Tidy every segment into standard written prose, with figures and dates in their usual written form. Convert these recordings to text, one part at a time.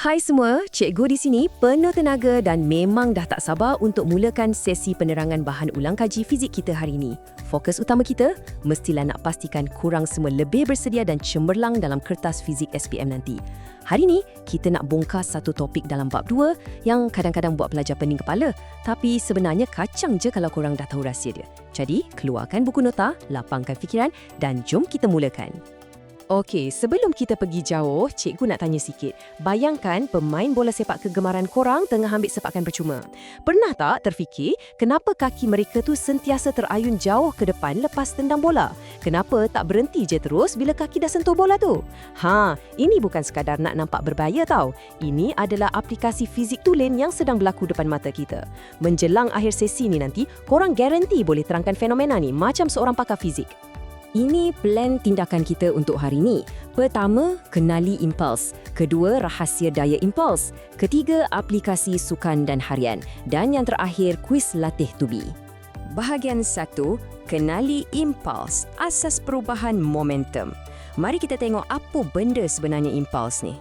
Hai semua, cikgu di sini penuh tenaga dan memang dah tak sabar untuk mulakan sesi penerangan bahan ulang kaji fizik kita hari ini. Fokus utama kita mestilah nak pastikan korang semua lebih bersedia dan cemerlang dalam kertas fizik SPM nanti. Hari ini, kita nak bongkar satu topik dalam bab 2 yang kadang-kadang buat pelajar pening kepala. Tapi sebenarnya kacang je kalau korang dah tahu rahsia dia. Jadi, keluarkan buku nota, lapangkan fikiran dan jom kita mulakan. Okey, sebelum kita pergi jauh, cikgu nak tanya sikit. Bayangkan pemain bola sepak kegemaran korang tengah ambil sepakan percuma. Pernah tak terfikir kenapa kaki mereka tu sentiasa terayun jauh ke depan lepas tendang bola? Kenapa tak berhenti je terus bila kaki dah sentuh bola tu? Ini bukan sekadar nak nampak berbahaya tau. Ini adalah aplikasi fizik tulen yang sedang berlaku depan mata kita. Menjelang akhir sesi ni nanti, korang garanti boleh terangkan fenomena ni macam seorang pakar fizik. Ini plan tindakan kita untuk hari ini. Pertama, kenali impuls. Kedua, rahsia daya impuls. Ketiga, aplikasi sukan dan harian. Dan yang terakhir, kuis latih tubi. Bahagian 1, kenali impuls, asas perubahan momentum. Mari kita tengok apa benda sebenarnya impuls ni.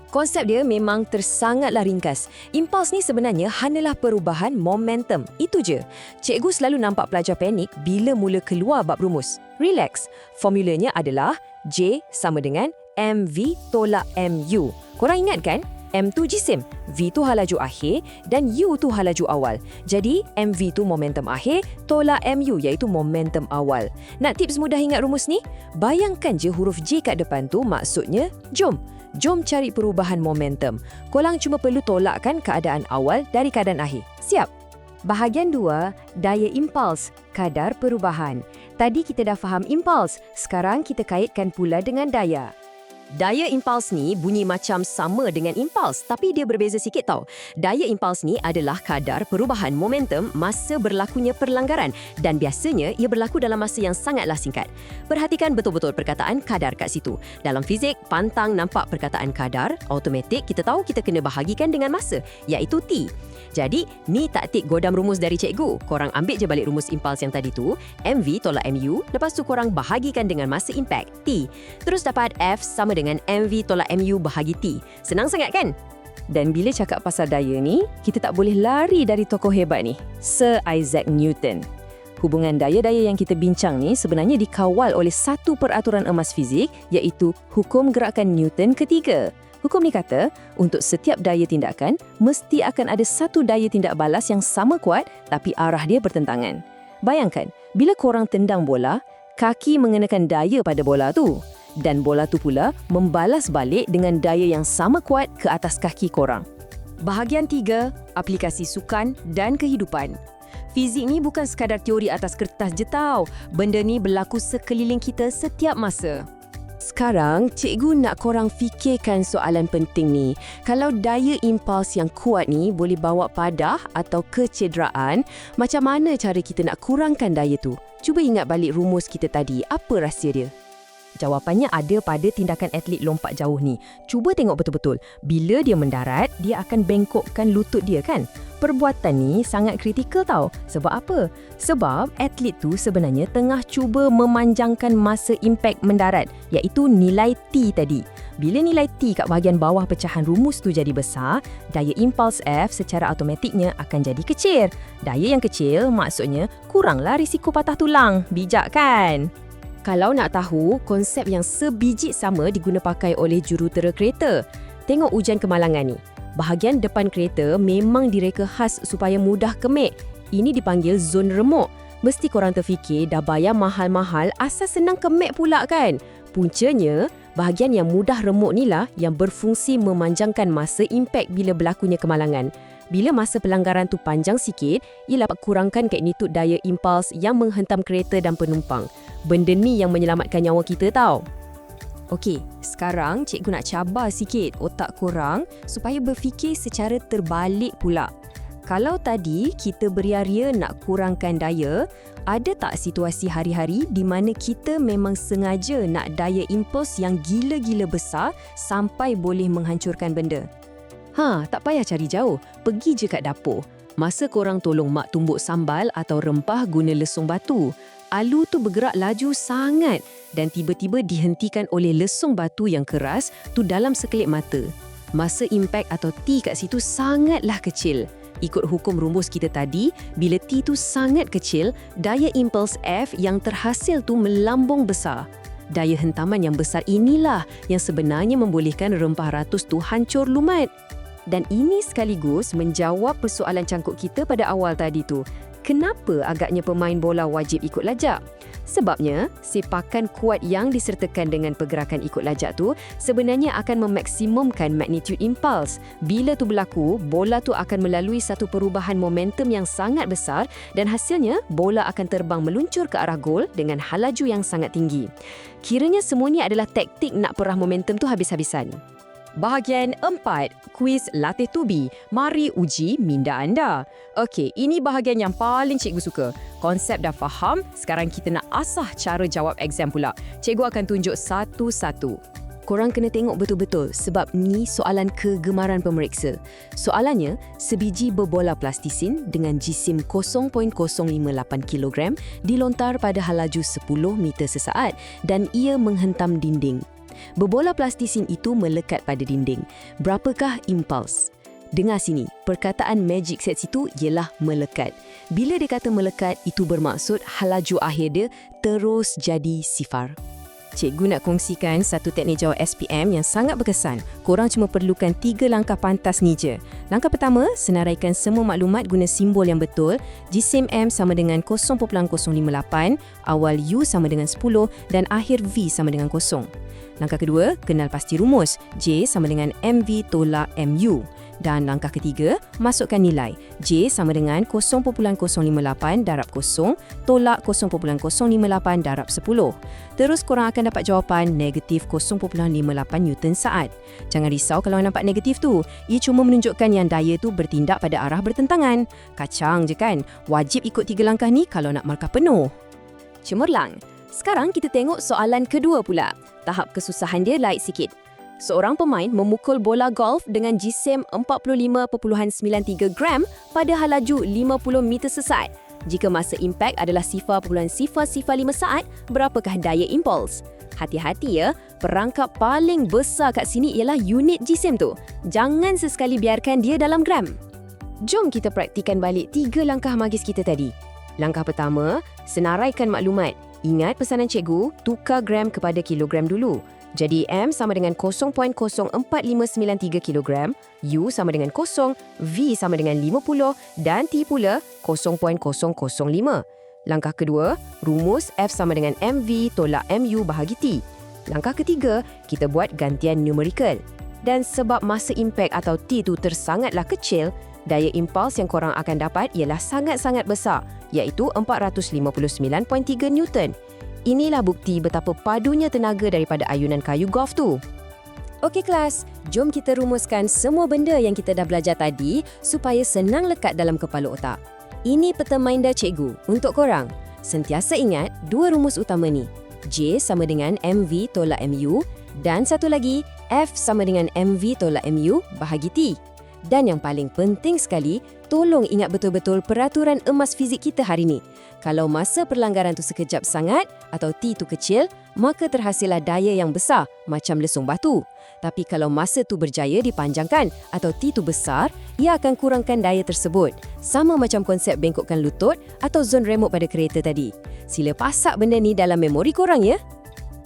Konsep dia memang tersangatlah ringkas. Impuls ni sebenarnya hanyalah perubahan momentum. Itu je. Cikgu selalu nampak pelajar panik bila mula keluar bab rumus. Relax. Formulanya adalah J sama dengan MV tolak MU. Korang ingat kan? M tu jisim, V tu halaju akhir dan U tu halaju awal. Jadi, MV tu momentum akhir, tolak MU iaitu momentum awal. Nak tips mudah ingat rumus ni? Bayangkan je huruf J kat depan tu maksudnya jom. Jom cari perubahan momentum. Korang cuma perlu tolakkan keadaan awal dari keadaan akhir. Siap? Bahagian 2, daya impuls, kadar perubahan. Tadi kita dah faham impuls, sekarang kita kaitkan pula dengan daya. Daya impuls ni bunyi macam sama dengan impuls, tapi dia berbeza sikit tau. Daya impuls ni adalah kadar perubahan momentum masa berlakunya perlanggaran dan biasanya ia berlaku dalam masa yang sangatlah singkat. Perhatikan betul-betul perkataan kadar kat situ. Dalam fizik, pantang nampak perkataan kadar, automatik kita tahu kita kena bahagikan dengan masa, iaitu T. Jadi, ni taktik godam rumus dari cikgu. Korang ambil je balik rumus impuls yang tadi tu, MV tolak MU, lepas tu korang bahagikan dengan masa impact, T. Terus dapat F sama dengan MV tolak MU bahagi T. Senang sangat kan? Dan bila cakap pasal daya ni, kita tak boleh lari dari tokoh hebat ni, Sir Isaac Newton. Hubungan daya-daya yang kita bincang ni sebenarnya dikawal oleh satu peraturan emas fizik, iaitu hukum gerakan Newton ketiga. Hukum ni kata, untuk setiap daya tindakan, mesti akan ada satu daya tindak balas yang sama kuat tapi arah dia bertentangan. Bayangkan, bila korang tendang bola, kaki mengenakan daya pada bola tu. Dan bola tu pula membalas balik dengan daya yang sama kuat ke atas kaki korang. Bahagian 3, aplikasi sukan dan kehidupan. Fizik ni bukan sekadar teori atas kertas je tau. Benda ni berlaku sekeliling kita setiap masa. Sekarang, cikgu nak korang fikirkan soalan penting ni. Kalau daya impuls yang kuat ni boleh bawa padah atau kecederaan, macam mana cara kita nak kurangkan daya tu? Cuba ingat balik rumus kita tadi. Apa rahsia dia? Jawapannya ada pada tindakan atlet lompat jauh ni. Cuba tengok betul-betul. Bila dia mendarat, dia akan bengkokkan lutut dia kan? Perbuatan ni sangat kritikal tau. Sebab apa? Sebab atlet tu sebenarnya tengah cuba memanjangkan masa impak mendarat, iaitu nilai T tadi. Bila nilai T kat bahagian bawah pecahan rumus tu jadi besar, daya impuls F secara automatiknya akan jadi kecil. Daya yang kecil maksudnya kuranglah risiko patah tulang. Bijak kan? Kalau nak tahu, konsep yang sebiji sama diguna pakai oleh jurutera kereta. Tengok ujian kemalangan ni. Bahagian depan kereta memang direka khas supaya mudah kemik. Ini dipanggil zon remuk. Mesti korang terfikir dah bayar mahal-mahal asal senang kemik pula kan? Puncanya, bahagian yang mudah remuk ni lah yang berfungsi memanjangkan masa impak bila berlakunya kemalangan. Bila masa pelanggaran tu panjang sikit, ia dapat kurangkan magnitude daya impuls yang menghentam kereta dan penumpang. Benda ni yang menyelamatkan nyawa kita tau. Okey, sekarang cikgu nak cabar sikit otak korang supaya berfikir secara terbalik pula. Kalau tadi kita beria-ria nak kurangkan daya, ada tak situasi hari-hari di mana kita memang sengaja nak daya impuls yang gila-gila besar sampai boleh menghancurkan benda? Tak payah cari jauh, pergi je kat dapur. Masa korang tolong mak tumbuk sambal atau rempah guna lesung batu, alu tu bergerak laju sangat dan tiba-tiba dihentikan oleh lesung batu yang keras tu dalam sekelip mata. masa impak atau T kat situ sangatlah kecil. Ikut hukum rumus kita tadi, bila T tu sangat kecil, daya impuls F yang terhasil tu melambung besar. Daya hentaman yang besar inilah yang sebenarnya membolehkan rempah ratus tu hancur lumat. Dan ini sekaligus menjawab persoalan cangkuk kita pada awal tadi tu. Kenapa agaknya pemain bola wajib ikut lajak? Sebabnya, sepakan kuat yang disertakan dengan pergerakan ikut lajak tu sebenarnya akan memaksimumkan magnitude impuls. Bila tu berlaku, bola tu akan melalui satu perubahan momentum yang sangat besar dan hasilnya bola akan terbang meluncur ke arah gol dengan halaju yang sangat tinggi. Kiranya semua ni adalah taktik nak perah momentum tu habis-habisan. Bahagian 4, kuis latih tubi. Mari uji minda anda. Okey, ini bahagian yang paling cikgu suka. Konsep dah faham, sekarang kita nak asah cara jawab exam pula. Cikgu akan tunjuk satu-satu. Korang kena tengok betul-betul sebab ni soalan kegemaran pemeriksa. Soalannya, sebiji berbola plastisin dengan jisim 0.058 kg dilontar pada halaju 10 meter sesaat dan ia menghentam dinding. Berbola plastisin itu melekat pada dinding. Berapakah impuls? Dengar sini, perkataan magic set situ ialah melekat. Bila dia kata melekat, itu bermaksud halaju akhir dia terus jadi sifar. Cikgu nak kongsikan satu teknik jawab SPM yang sangat berkesan. Korang cuma perlukan 3 langkah pantas ni je. Langkah pertama, senaraikan semua maklumat guna simbol yang betul. Jisim M sama dengan 0.058, awal U sama dengan 10 dan akhir V sama dengan 0. Langkah kedua, kenal pasti rumus. J sama dengan MV tolak MU. Dan langkah ketiga, masukkan nilai. J sama dengan 0.058 darab 0 tolak 0.058 darab 10. Terus korang akan dapat jawapan negatif 0.58 Newton saat. Jangan risau kalau nampak negatif tu. Ia cuma menunjukkan yang daya tu bertindak pada arah bertentangan. Kacang je kan? Wajib ikut 3 langkah ni kalau nak markah penuh. Cemerlang. Sekarang kita tengok soalan kedua pula. Tahap kesusahan dia lain sikit. Seorang pemain memukul bola golf dengan jisim 45.93 gram pada halaju 50 meter sesaat. Jika masa impak adalah 0.005 saat, berapakah daya impuls? Hati-hati ya, perangkap paling besar kat sini ialah unit jisim tu. Jangan sesekali biarkan dia dalam gram. Jom kita praktikan balik 3 langkah magis kita tadi. Langkah pertama, senaraikan maklumat. Ingat pesanan cikgu, tukar gram kepada kilogram dulu. Jadi M sama dengan 0.04593 kg, U sama dengan 0, V sama dengan 50 dan T pula 0.005. Langkah kedua, rumus F sama dengan MV tolak MU bahagi T. Langkah ketiga, kita buat gantian numerical. Dan sebab masa impak atau T tu tersangatlah kecil, daya impuls yang korang akan dapat ialah sangat-sangat besar, iaitu 459.3 Newton. Inilah bukti betapa padunya tenaga daripada ayunan kayu golf tu. Okey kelas, jom kita rumuskan semua benda yang kita dah belajar tadi supaya senang lekat dalam kepala otak. Ini peta minda cikgu untuk korang. Sentiasa ingat 2 rumus utama ni. J sama dengan MV tolak MU dan satu lagi F sama dengan MV tolak MU bahagi T. Dan yang paling penting sekali, tolong ingat betul-betul peraturan emas fizik kita hari ni. Kalau masa perlanggaran tu sekejap sangat atau T tu kecil, maka terhasillah daya yang besar macam lesung batu. Tapi kalau masa tu berjaya dipanjangkan atau T tu besar, ia akan kurangkan daya tersebut. Sama macam konsep bengkokkan lutut atau zon remote pada kereta tadi. Sila pasak benda ni dalam memori korang ya.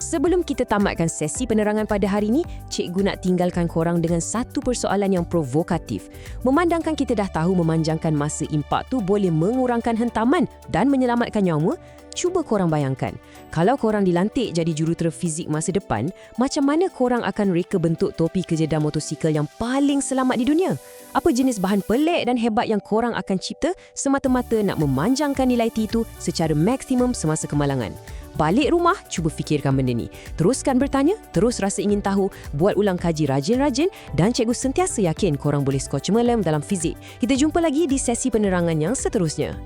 Sebelum kita tamatkan sesi penerangan pada hari ini, cikgu nak tinggalkan korang dengan satu persoalan yang provokatif. Memandangkan kita dah tahu memanjangkan masa impak tu boleh mengurangkan hentaman dan menyelamatkan nyawa, cuba korang bayangkan, kalau korang dilantik jadi jurutera fizik masa depan, macam mana korang akan reka bentuk topi kejedar motosikal yang paling selamat di dunia? Apa jenis bahan pelik dan hebat yang korang akan cipta semata-mata nak memanjangkan nilai T tu secara maksimum semasa kemalangan? Balik rumah, cuba fikirkan benda ni. Teruskan bertanya, terus rasa ingin tahu, buat ulang kaji rajin-rajin dan cikgu sentiasa yakin korang boleh skor cemerlang dalam fizik. Kita jumpa lagi di sesi penerangan yang seterusnya.